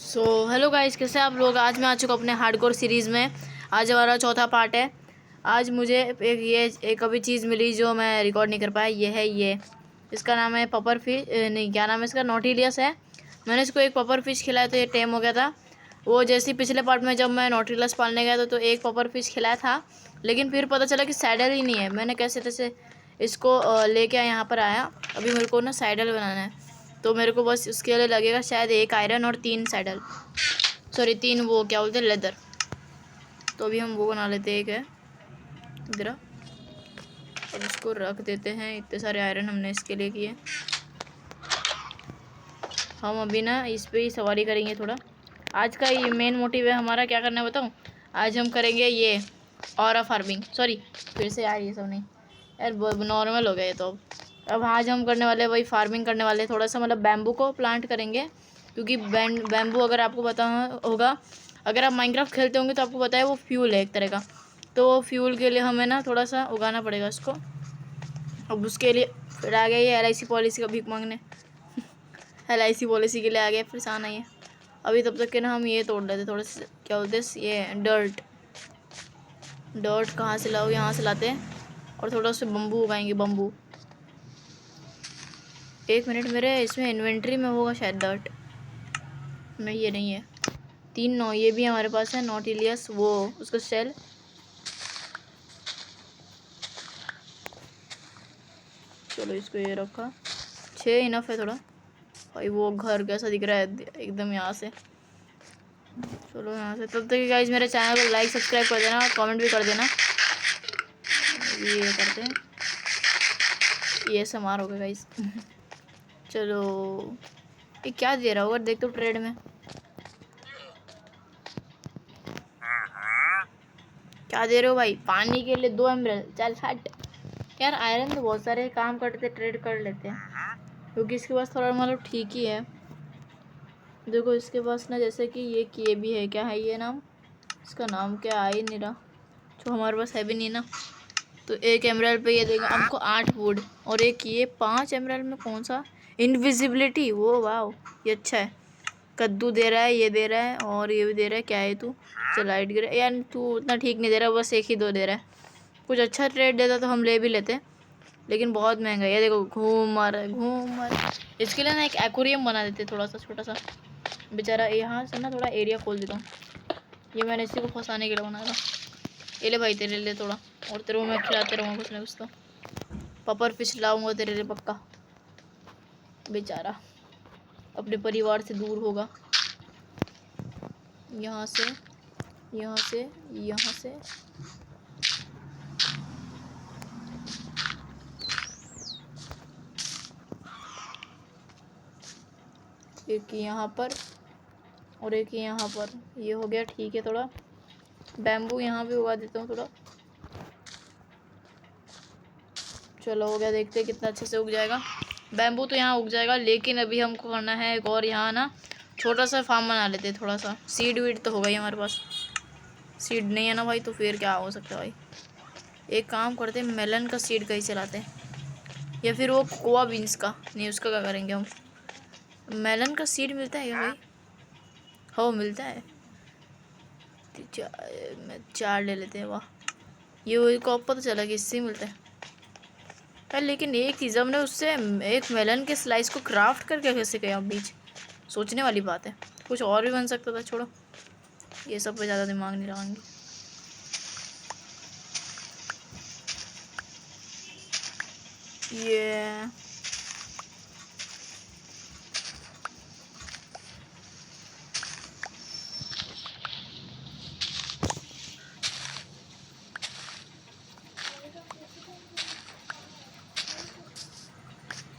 So hello guys, कैसे आप लोग। आज मैं आ चुका अपने हार्डकोर सीरीज़ में। आज हमारा चौथा पार्ट है। आज मुझे एक अभी चीज़ मिली जो मैं रिकॉर्ड नहीं कर पाया। ये इसका नाम है पपर फिश, नहीं क्या नाम है इसका, नॉटिलियस है। मैंने इसको एक पपर फिश खिलाया तो ये टेम हो गया था। वो जैसे पिछले पार्ट में जब मैं नॉटिलियस पालने गया था तो एक पपर फिश खिलाया था, लेकिन फिर पता चला कि सैडल ही नहीं है। मैंने कैसे तैसे इसको लेके यहाँ पर आया। अभी मेरे को ना सैडल बनाना है, तो मेरे को बस उसके लिए लगेगा शायद एक आयरन और 3 सैडल, सॉरी 3 वो क्या बोलते हैं, लेदर। तो अभी हम वो बना लेते हैं। एक है इधर, अब इसको रख देते हैं। इतने सारे आयरन हमने इसके लिए किए। हम अभी ना इस पे ही सवारी करेंगे थोड़ा। आज का ये मेन मोटिव है हमारा, क्या करना है बताऊँ। आज हम करेंगे ये ऑरा फार्मिंग, सॉरी फिर से यार ये सब नहीं यार, नॉर्मल हो गया ये तो। अब आज हम करने वाले वही फार्मिंग करने वाले, थोड़ा सा मतलब बैम्बू को प्लांट करेंगे। क्योंकि बैम्बू अगर आपको पता होगा, अगर आप माइनक्राफ्ट खेलते होंगे तो आपको पता है वो फ्यूल है एक तरह का। तो फ्यूल के लिए हमें ना थोड़ा सा उगाना पड़ेगा उसको। अब उसके लिए फिर आ गया ये LIC पॉलिसी का भीख मांगने। LIC पॉलिसी के लिए आ गया, फिर से आना ही है। अभी तब तक के ना हम ये तोड़ लेते थोड़े से, क्या बोलते हैं ये, डर्ट। कहाँ से लाओ, यहाँ से लाते हैं। और थोड़ा सा बम्बू उगाएंगे, बम्बू। एक मिनट, मेरे इसमें इन्वेंट्री में होगा शायद डर्ट। नहीं ये नहीं है। 3 9 ये भी हमारे पास है, नॉटिलियस वो उसका सेल। चलो इसको ये रखा, 6 इनफ है थोड़ा। भाई वो घर कैसा दिख रहा है एकदम यहाँ से। चलो यहाँ से, तब तक गाइज मेरे चैनल को लाइक सब्सक्राइब कर देना, कमेंट भी कर देना। ये करते हैं, ये समार हो गया गाइज। चलो ये क्या दे रहा होगा देख तो ट्रेड में। क्या दे रहे हो भाई, पानी के लिए 2 एमरल्ड, चल हट यार। आयरन तो बहुत सारे काम करते ट्रेड कर लेते हैं, क्योंकि इसके पास थोड़ा मतलब ठीक ही है। देखो इसके पास ना, जैसे कि ये भी है, क्या है ये नाम, इसका नाम क्या आ ही नहीं रहा, जो हमारे पास है भी नहीं ना। तो 1 एमरल्ड पे ये देगा हमको 8 वुड, और एक ये 5 एमरल्ड में कौन सा, इनविजिबिलिटी। वो वाह, ये अच्छा है। कद्दू दे रहा है, ये दे रहा है, और ये भी दे रहा है। क्या है तू, चल लाइट गिर यार, तू उतना ठीक नहीं दे रहा, बस 1 ही 2 दे रहा है। कुछ अच्छा ट्रेड देता तो हम ले भी लेते, लेकिन बहुत महंगा है। ये देखो घूम मार घूम मार। इसके लिए ना एक एक्वेरियम बना देते थोड़ा सा छोटा सा। बेचारा यहाँ से ना थोड़ा एरिया खोल देता हूँ। ये मैंने इसी को फंसाने के लिए बनाया था। ये ले भाई तेरे लिए थोड़ा, और तेरे को मैं खिलाते रहूँगा कुछ ना कुछ तो। पपर फिश लाऊंगा तेरे लिए पक्का। बेचारा अपने परिवार से दूर होगा। यहाँ से यहाँ से यहाँ से, एक यहाँ पर और एक यहाँ पर। ये हो गया, ठीक है। थोड़ा बैम्बू यहाँ भी उगा देता हूँ थोड़ा। चलो हो गया, देखते हैं कितना अच्छे से उग जाएगा। बैम्बू तो यहाँ उग जाएगा, लेकिन अभी हमको करना है एक और यहाँ ना छोटा सा फार्म बना लेते हैं। थोड़ा सा सीड वीड तो होगा ही हमारे पास। सीड नहीं है ना भाई, तो फिर क्या हो सकता है भाई। एक काम करते हैं, मेलन का सीड कहीं से लाते हैं, या फिर वो कोआ बीन्स का। नहीं, उसका क्या करेंगे हम। मेलन का सीड मिलता है क्या भाई। हो मिलता है, मैं 4 ले लेते हैं। वाह, ये वही को पता चला कि इससे मिलता है यार। लेकिन एक चीज़, हमने उससे एक मेलन के स्लाइस को क्राफ्ट करके कैसे किया बीच, सोचने वाली बात है। कुछ और भी बन सकता था, छोड़ो ये सब पे ज़्यादा दिमाग नहीं लगाएंगे। ये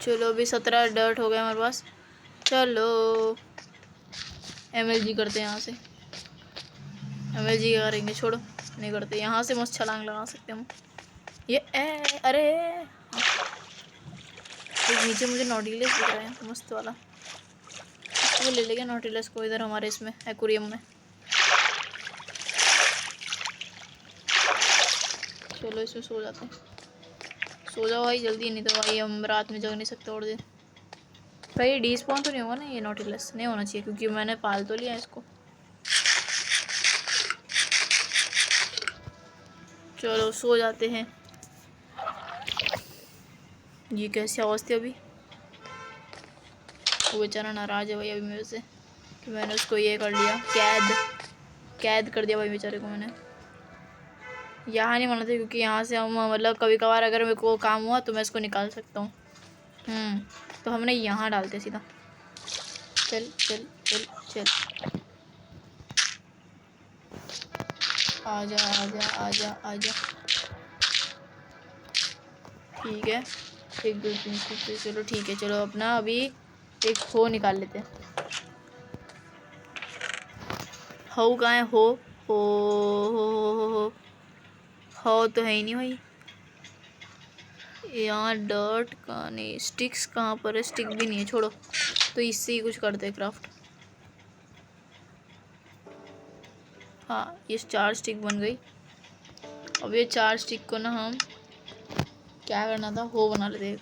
चलो अभी 17 डर्ट हो गया हमारे पास। चलो MLG करते हैं यहाँ से। MLG करेंगे, छोड़ो नहीं करते। यहाँ से मस्त छलांग लगा सकते हम। ये अरे एक नीचे मुझे नॉटिलस दिख रहा है मस्त वाला, वो ले लेंगे नॉटिलस को इधर हमारे इसमें एक्वेरियम में। चलो इसमें सो जाते हैं। सो जाओ भाई जल्दी, नहीं तो भाई हम रात में जग नहीं सकते और दिन। भाई डिस्पॉन तो नहीं होगा ना, ये नॉटिलस नहीं होना चाहिए क्योंकि मैंने पाल तो लिया इसको। चलो सो जाते हैं। ये कैसी आवाज़ थी अभी? वो बेचारा नाराज है भाई अभी मेरे से कि मैंने उसको ये कर लिया, कैद कर दिया भाई बेचारे को मैंने। यहाँ नहीं मानते क्योंकि यहाँ से हम मतलब कभी कभार अगर मेरे को काम हुआ तो मैं इसको निकाल सकता हूँ। तो हमने यहाँ डालते सीधा। चल चल चल चल, आजा आजा आजा आजा। ठीक है, 1 2 3 4, चलो ठीक है। चलो अपना अभी एक हो निकाल लेते हैं। हो कहाँ है? हो तो है ही नहीं भाई। यहाँ डर्ट का नहीं, स्टिक्स कहाँ पर है? स्टिक भी नहीं है, छोड़ो। तो इससे ही कुछ करते हैं क्राफ्ट। हाँ, ये 4 स्टिक बन गई। अब ये 4 स्टिक को ना हम क्या करना था, हो बना लेते हैं।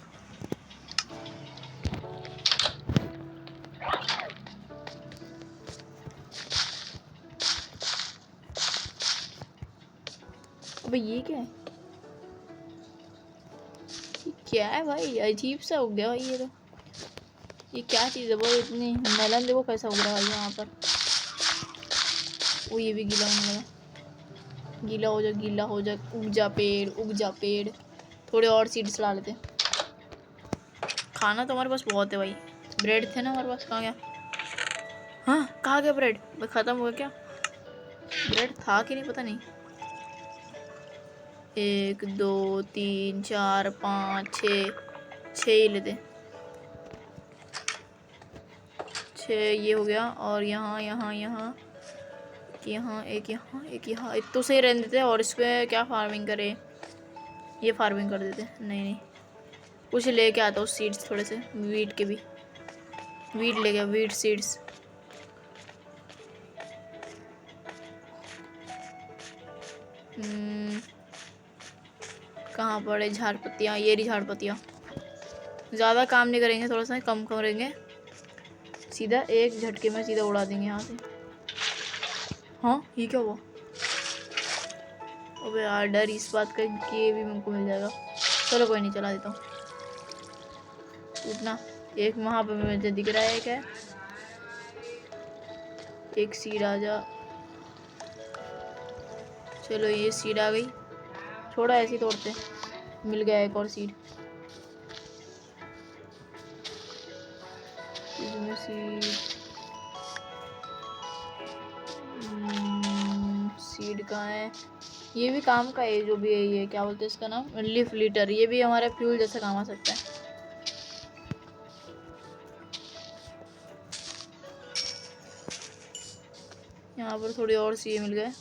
अबे ये क्या है? क्या है भाई? अजीब सा हो गया भाई ये तो। ये क्या चीज़ है? वो इतनी मेलन देखो कैसा हो रहा है यहाँ पर। वो ये भी गीला होने लगा। गीला हो जा, गीला हो जा। उग जा पेड़, उग जा पेड़। थोड़े और सीड्स ला लेते। खाना तो हमारे पास बहुत है भाई। ब्रेड थे ना हमारे पास, कहाँ गया? हाँ, कहाँ गया ब्रेड? भाई ख़त्म हो गया क्या? ब्रेड था कि नहीं पता नहीं। 1 2 3 4 5 6, 6 ही लेते। 6 ये हो गया। और यहाँ यहाँ यहाँ यहाँ एक, यहाँ एक, यहाँ एक तो सही रहने देते। और इस पर क्या फार्मिंग करें? ये फार्मिंग कर देते। नहीं नहीं, कुछ लेके आता हूँ सीड्स थोड़े से, वीट के भी। वीट ले गया, वीट सीड्स। कहाँ पड़े झाड़ पत्तियाँ? ये रही झाड़ पत्तियाँ। ज़्यादा काम नहीं करेंगे, थोड़ा सा कम करेंगे। सीधा एक झटके में सीधा उड़ा देंगे यहाँ से। हाँ, ये क्या हुआ? अबे यार, डर इस बात का कि ये भी मेरे को मिल जाएगा। चलो कोई नहीं, चला देता हूँ। उतना एक वहाँ पे मुझे दिख रहा है क्या? एक सीड आ जा। चलो ये सीड आ गई। छोड़ा ऐसे ही तोड़ते। मिल गया एक और सीड। इसमें सीड कहाँ है? ये भी काम का है, जो भी है ये क्या बोलते हैं इसका नाम? Leaf litre. ये भी हमारा फ्यूल जैसा काम आ सकता है। यहाँ पर थोड़ी और सी मिल गए।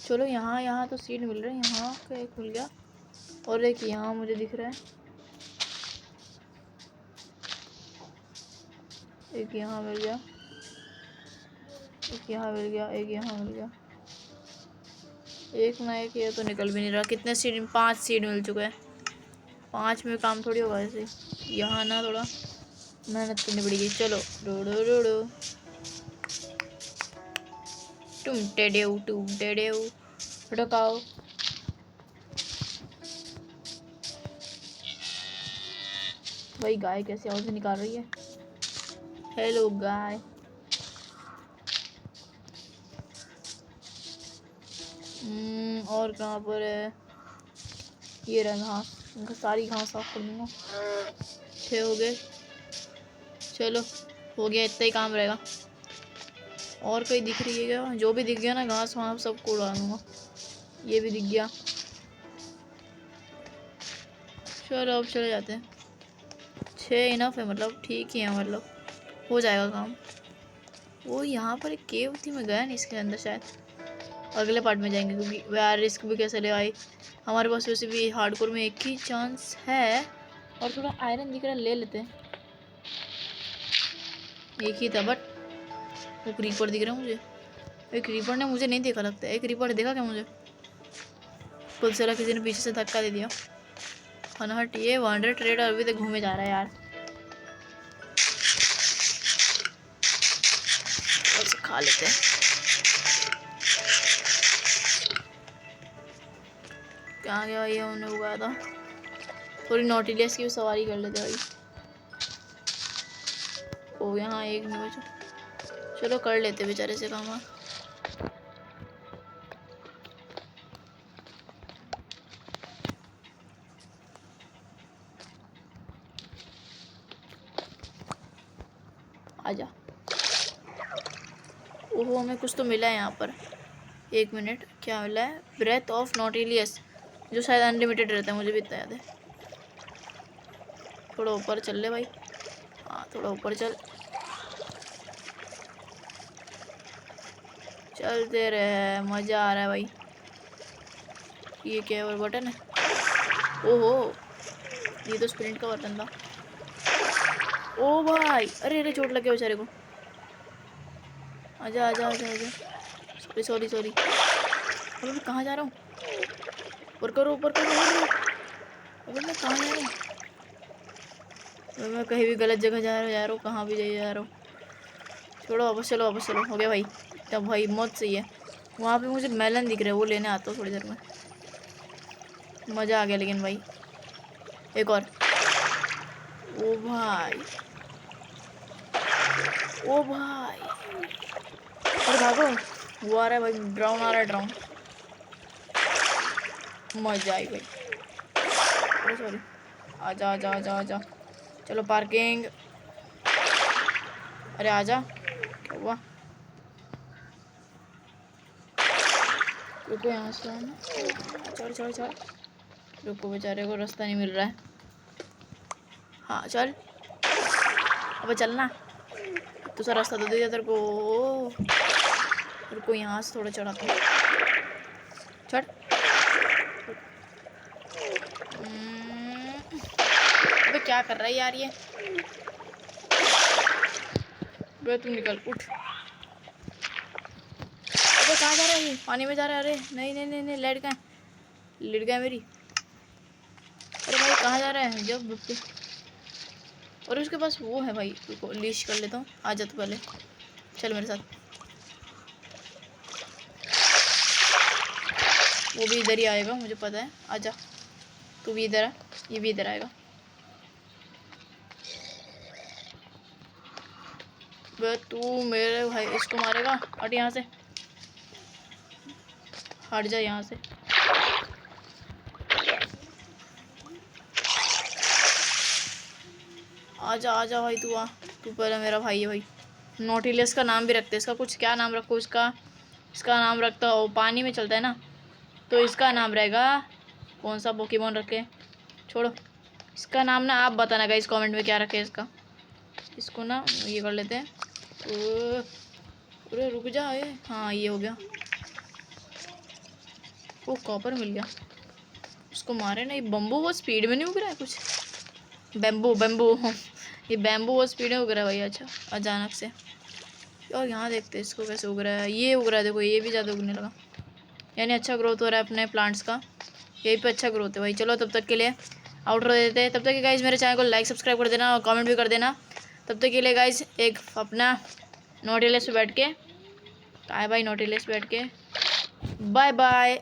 चलो यहाँ तो सीड मिल रहे हैं। यहाँ का एक मिल गया और एक यहाँ मुझे दिख रहा है। एक यहाँ मिल गया, एक यहाँ मिल गया, एक यहाँ मिल गया। एक ना एक ये तो निकल भी नहीं रहा। कितने सीड? 5 सीड मिल चुके हैं। 5 में काम थोड़ी होगा ऐसे। यहाँ ना थोड़ा मेहनत करनी पड़ेगी। चलो डोडो डोडो टूम टेडेऊ ढकाओ। भाई गाय कैसे आवाज़ निकाल रही है? हेलो गाय। और कहाँ पर है? ये रहा घास। सारी घास साफ कर दूँगा। 6 हो गए। चलो हो गया, इतना ही काम रहेगा। और कोई दिख रही है क्या? जो भी दिख गया ना घास वहाँ सबको उड़ा दूँगा। ये भी दिख गया। चलो अब चले जाते हैं। 6 इनफ है, मतलब ठीक ही है, मतलब हो जाएगा काम। वो यहाँ पर एक केव थी, मैं गया नहीं इसके अंदर। शायद अगले पार्ट में जाएंगे क्योंकि यार रिस्क भी कैसे ले आई। हमारे पास वैसे भी हार्डकोर में एक ही चांस है। और थोड़ा आयरन दिख रहा है, ले लेते हैं। एक ही था बट वो क्रीपर दिख रहा है मुझे। एक क्रीपर ने मुझे नहीं देखा लगता है। एक क्रीपर देखा क्या मुझे? खुद से किसी ने पीछे से धक्का दे दिया। खाना हट, ये 100 ट्रेडर अभी तक घूमे जा रहा है यार। और खा लेते हैं। क्या गया भाई, हमने उगाया था। थोड़ी नॉटिलियस की भी सवारी कर लेते भाई। ओ यहाँ एक नहीं बचा, चलो कर लेते बेचारे से काम। आजा। ओहो हमें कुछ तो मिला है यहाँ पर। 1 मिनट, क्या मिला है? ब्रेथ ऑफ नॉटिलियस, जो शायद अनलिमिटेड रहता है, मुझे भी इतना याद है। थोड़ा ऊपर चल ले भाई। हाँ थोड़ा ऊपर चल, चलते रहे, मज़ा आ रहा है भाई। ये क्या है, और बटन है? ओहो ये तो स्प्रिंट का बटन था। ओ भाई, अरे अरे चोट लग गया बेचारे को। आजा आजा आजा आजा। Sorry sorry sorry. अरे मैं कहाँ जा रहा हूँ? ऊपर करो ऊपर करो। अरे मैं कहाँ जा रहा हूँ? मैं कहीं भी गलत जगह जा रहा हूँ, कहाँ भी जा रहा हूँ। छोड़ो, वापस चलो वापस चलो। हो गया भाई, तब भाई मौत सही है। वहाँ पे मुझे मेलन दिख रहा है, वो लेने आता हूँ थोड़ी देर में। मज़ा आ गया लेकिन भाई। एक और। ओ भाई ओ भाई, अरे भागो। वो आ रहा है भाई, ड्राउन आ रहा है, ड्राउन। मजा आई भाई। अरे सॉरी, आजा आजा आजा आजा। चलो पार्किंग। अरे आजा, क्या हुआ? रुको यहाँ से आना। चल चल चल, रुको बेचारे को रास्ता नहीं मिल रहा है। हाँ चल, अबे चलना। दूसरा रास्ता तो दे दिया तेरे को। रुको यहाँ से थोड़ा चढ़ाता हूँ। चढ़। अबे क्या कर रहा है यार ये? बे तू निकल, उठ। अबे कहाँ जा रहा है ये? पानी में जा रहा है? अरे नहीं नहीं नहीं नहीं, लेट गया मेरी। अरे भाई कहाँ जा रहा है जब? और उसके पास वो है भाई, रुको लीश कर लेता हूँ। आ जा तू पहले, चल मेरे साथ। वो भी इधर ही आएगा मुझे पता है। आजा तू भी इधर आ, ये भी इधर आएगा। बे तू मेरे भाई इसको मारेगा? हट यहाँ से, हट जा यहाँ से। आजा आजा भाई, तू आ। तू पहले मेरा भाई है भाई। नॉटिलियस का नाम भी रखते हैं, इसका कुछ क्या नाम रखो इसका? इसका नाम रखता हो, पानी में चलता है ना, तो इसका नाम रहेगा कौन सा पोकेमॉन रखे? छोड़ो, इसका नाम ना आप बताना गाइस कमेंट में क्या रखे इसका। इसको ना ये कर लेते हैं। अरे रुक जा, ये हाँ ये हो गया। वो कॉपर मिल गया, इसको मारे ना। ये बम्बू वो स्पीड में नहीं उग रहा है कुछ? बैम्बू ये बैम्बू वो स्पीड में उग रहा है भाई। अच्छा अचानक से। और यहाँ देखते हैं इसको कैसे उग रहा है। ये उग रहा है देखो, ये भी ज़्यादा उगने लगा, यानी अच्छा ग्रोथ हो रहा है अपने प्लांट्स का। यही पे अच्छा ग्रोथ है भाई। चलो तब तक के लिए आउटरो देते हैं। तब तक के गाइस मेरे चैनल को लाइक सब्सक्राइब कर देना और कमेंट भी कर देना। तब तक के लिए गाइस एक अपना नॉटिलियस पे बैठ के, बाय बाय नॉटिलियस बैठ के, बाय बाय।